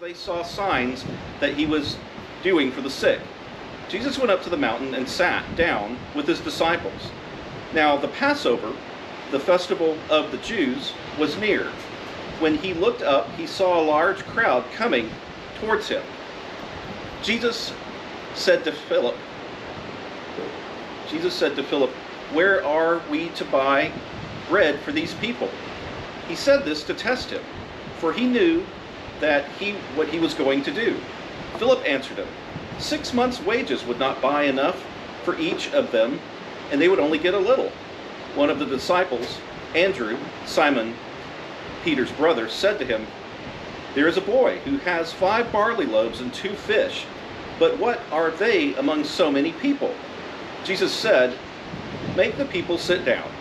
They saw signs that he was doing for the sick. Jesus went up to the mountain and sat down with his disciples. Now the Passover, the festival of the Jews, was near. When he looked up, he saw a large crowd coming towards him. Jesus said to Philip, "Where are we to buy bread for these people?" He said this to test him, for he knew what he was going to do. Philip answered him, 6 months' wages would not buy enough for each of them, and they would only get a little. One of the disciples, Andrew, Simon Peter's brother, said to him, "There is a boy who has 5 barley loaves and 2 fish, but what are they among so many people?" Jesus said, "Make the people sit down."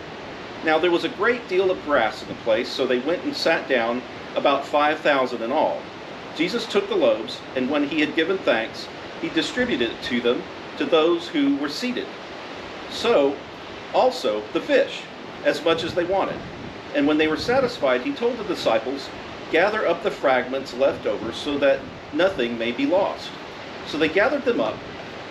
Now there was a great deal of grass in the place, so they went and sat down, about 5,000 in all. Jesus took the loaves, and when he had given thanks, he distributed it to them, to those who were seated. So also the fish, as much as they wanted. And when they were satisfied, he told the disciples, "Gather up the fragments left over, so that nothing may be lost." So they gathered them up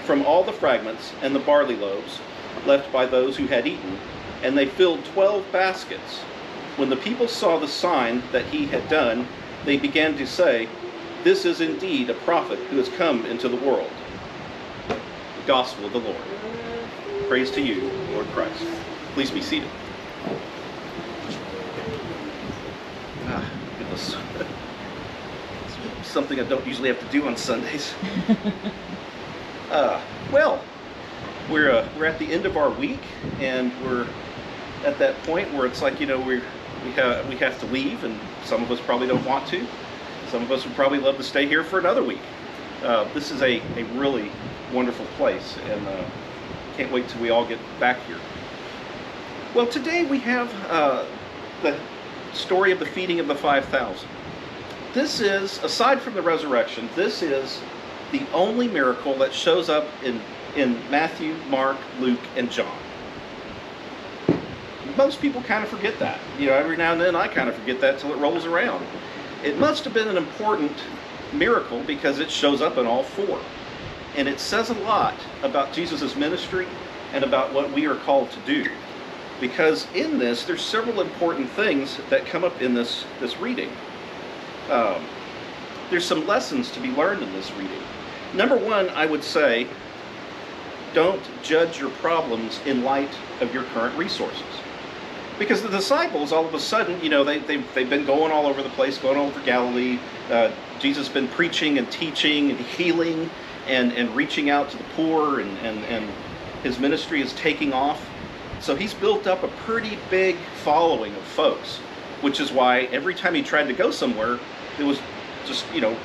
from all the fragments and the barley loaves left by those who had eaten, and they filled 12 baskets. When the people saw the sign that he had done, they began to say, "This is indeed a prophet who has come into the world." The Gospel of the Lord. Praise to you, Lord Christ. Please be seated. Goodness. It's something I don't usually have to do on Sundays. Well, we're at the end of our week, and we're at that point where it's like, we have to leave, and some of us probably don't want to. Some of us would probably love to stay here for another week. This is a really wonderful place, and can't wait till we all get back here. Well, today we have the story of the feeding of the 5,000. This is, aside from the resurrection, this is the only miracle that shows up in Matthew, Mark, Luke, and John. Most people kind of forget that. Every now and then I kind of forget that till it rolls around. It must have been an important miracle because it shows up in all 4. And it says a lot about Jesus' ministry and about what we are called to do. Because in this, there's several important things that come up in this reading. There's some lessons to be learned in this reading. Number 1, I would say, don't judge your problems in light of your current resources. Because the disciples, all of a sudden, they've been going all over the place, going all over Galilee. Jesus has been preaching and teaching and healing and reaching out to the poor, and his ministry is taking off. So he's built up a pretty big following of folks, which is why every time he tried to go somewhere, there was just,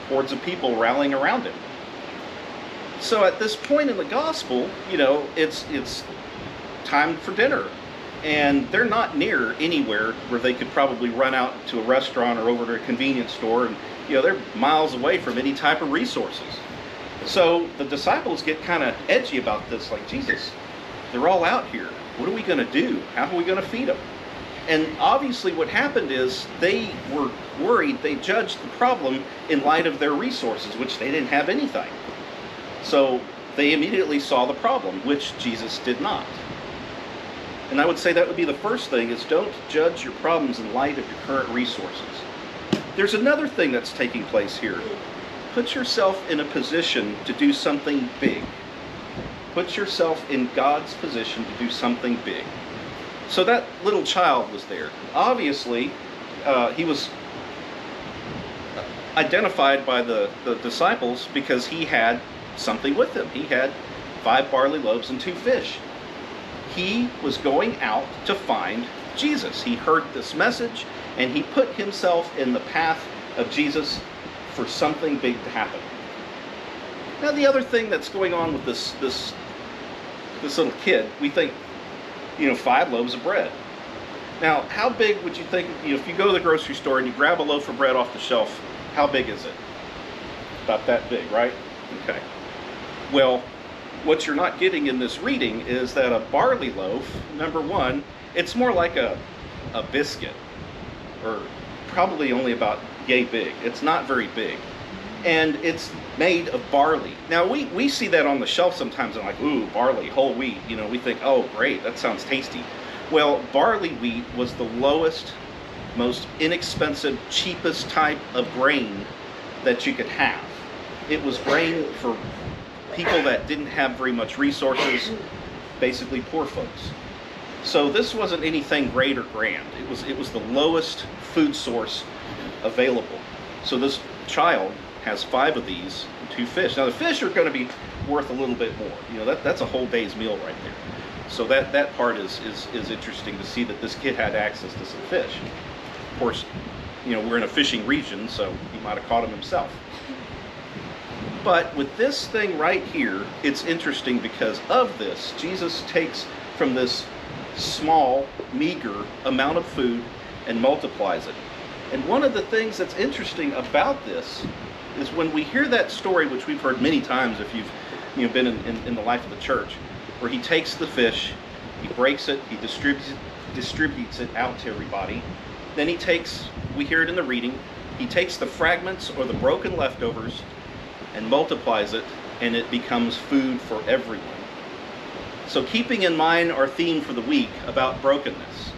hordes of people rallying around him. So at this point in the gospel, it's time for dinner. And they're not near anywhere where they could probably run out to a restaurant or over to a convenience store, and they're miles away from any type of resources. So the disciples get kind of edgy about this, like, Jesus, they're all out here. What are we going to do? How are we going to feed them? And obviously what happened is they were worried. They judged the problem in light of their resources, which they didn't have anything. So they immediately saw the problem, which Jesus did not. And I would say that would be the first thing, is don't judge your problems in light of your current resources. There's another thing that's taking place here. Put yourself in a position to do something big. Put yourself in God's position to do something big. So that little child was there. Obviously, he was identified by the disciples because he had something with him. He had 5 barley loaves and 2 fish. He was going out to find Jesus. He heard this message, and he put himself in the path of Jesus for something big to happen. Now, the other thing that's going on with this little kid, we think, 5 loaves of bread. Now, how big would you think, if you go to the grocery store and you grab a loaf of bread off the shelf, how big is it? About that big, right? Okay. Well, what you're not getting in this reading is that a barley loaf, number 1, it's more like a biscuit, or probably only about yay big. It's not very big. And it's made of barley. Now, we see that on the shelf sometimes and like, ooh, barley, whole wheat. You know, we think, oh, great, that sounds tasty. Well, barley wheat was the lowest, most inexpensive, cheapest type of grain that you could have. It was grain for people that didn't have very much resources, basically poor folks. So this wasn't anything great or grand. It was the lowest food source available. So this child has 5 of these and 2 fish. Now the fish are going to be worth a little bit more. You know, that's a whole day's meal right there. So that part is interesting to see that this kid had access to some fish. Of course, you know, we're in a fishing region, so he might have caught them himself. But with this thing right here, it's interesting because of this. Jesus takes from this small, meager amount of food and multiplies it. And one of the things that's interesting about this is when we hear that story, which we've heard many times if you've been in the life of the church, where he takes the fish, he breaks it, he distributes it out to everybody. Then we hear it in the reading, he takes the fragments or the broken leftovers and multiplies it, and it becomes food for everyone. So keeping in mind our theme for the week about brokenness,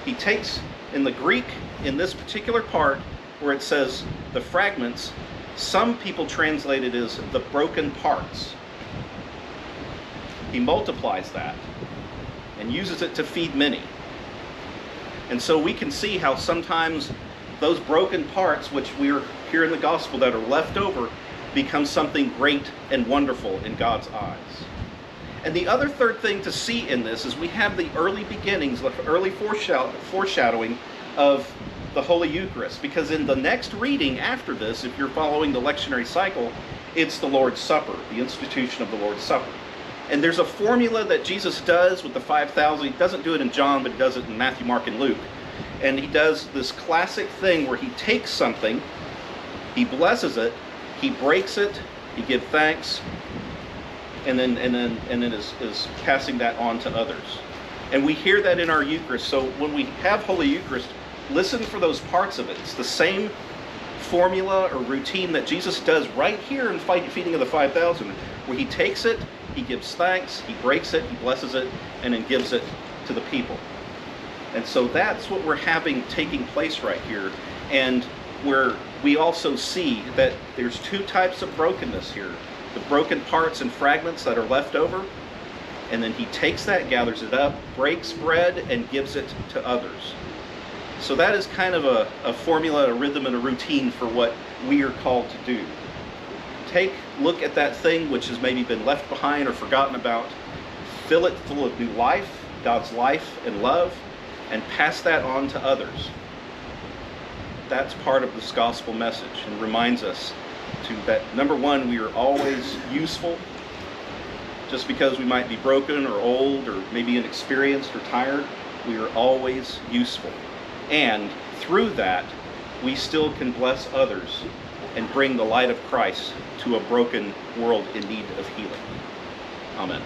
he takes, in the Greek, in this particular part where it says the fragments, some people translate it as the broken parts. He multiplies that and uses it to feed many. And so we can see how sometimes those broken parts, which we're here in the gospel that are left over, become something great and wonderful in God's eyes. And the other third thing to see in this is we have the early beginnings, the early foreshadowing of the Holy Eucharist. Because in the next reading after this, if you're following the lectionary cycle, it's the Lord's Supper, the institution of the Lord's Supper. And there's a formula that Jesus does with the 5,000. He doesn't do it in John, but he does it in Matthew, Mark, and Luke. And he does this classic thing where he takes something, he blesses it, he breaks it, he gives thanks, and then is passing that on to others. And we hear that in our Eucharist. So when we have Holy Eucharist, listen for those parts of it. It's the same formula or routine that Jesus does right here in feeding of the 5,000, where he takes it, he gives thanks, he breaks it, he blesses it, and then gives it to the people. And so that's what we're having taking place right here. And where we also see that there's 2 types of brokenness here. The broken parts and fragments that are left over, and then he takes that, gathers it up, breaks bread, and gives it to others. So that is kind of a formula, a rhythm, and a routine for what we are called to do. Look at that thing which has maybe been left behind or forgotten about, fill it full of new life, God's life and love, and pass that on to others. That's part of this gospel message, and reminds us that, number one, we are always useful. Just because we might be broken or old or maybe inexperienced or tired, we are always useful. And through that, we still can bless others and bring the light of Christ to a broken world in need of healing. Amen.